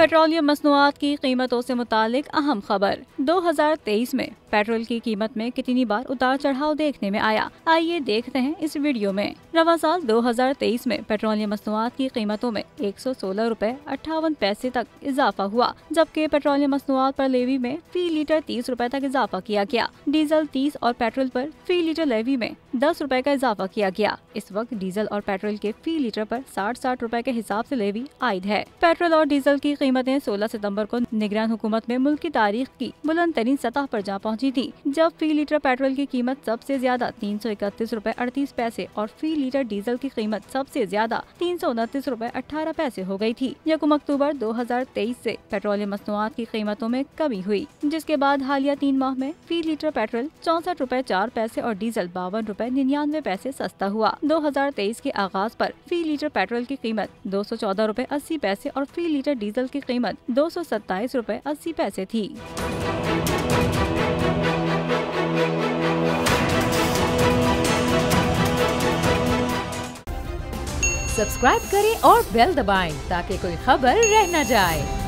Petroleum मसनूआत की कीमतों से मुतालिक अहम खबर। 2023 में पेट्रोल की कीमत में कितनी बार उतार चढ़ाव देखने में आया, आइए देखते हैं इस वीडियो में। रवा साल 2023 में पेट्रोलियम मसनूआत की कीमतों में 116 रुपए 58 पैसे तक इजाफा हुआ, जबकि पेट्रोलियम मसनूआत पर लेवी में फी लीटर 30 रुपए तक इजाफा किया गया। डीजल 30 और पेट्रोल पर फी लीटर लेवी में 10 रुपए का इजाफा किया गया। इस वक्त डीजल और पेट्रोल के फी लीटर पर 60 रुपए के हिसाब से लेवी आयद है। पेट्रोल और डीजल की कीमतें 16 सितंबर को निगरान हुकूमत में मुल्क की तारीख की बुलंद तरीन सतह पर जा पहुंची थी, जब फी लीटर पेट्रोल की कीमत सबसे ज्यादा 331 रुपए 38 पैसे और फी लीटर डीजल की कीमत सबसे ज्यादा 329 रुपए 18 पैसे हो गई थी। 1 अक्टूबर 2023 से पेट्रोलियम मसनूआत की कीमतों में कमी हुई, जिसके बाद हालिया 3 माह में फी लीटर पेट्रोल 64 रुपए 4 पैसे और डीजल 52 रुपए 99 पैसे सस्ता हुआ। 2023 के आगाज पर फी लीटर पेट्रोल की कीमत 214 रुपए 80 पैसे और फी लीटर डीजल की कीमत 227 रुपए 80 पैसे थी। सब्सक्राइब करें और बेल दबाएं ताकि कोई खबर रह न जाए।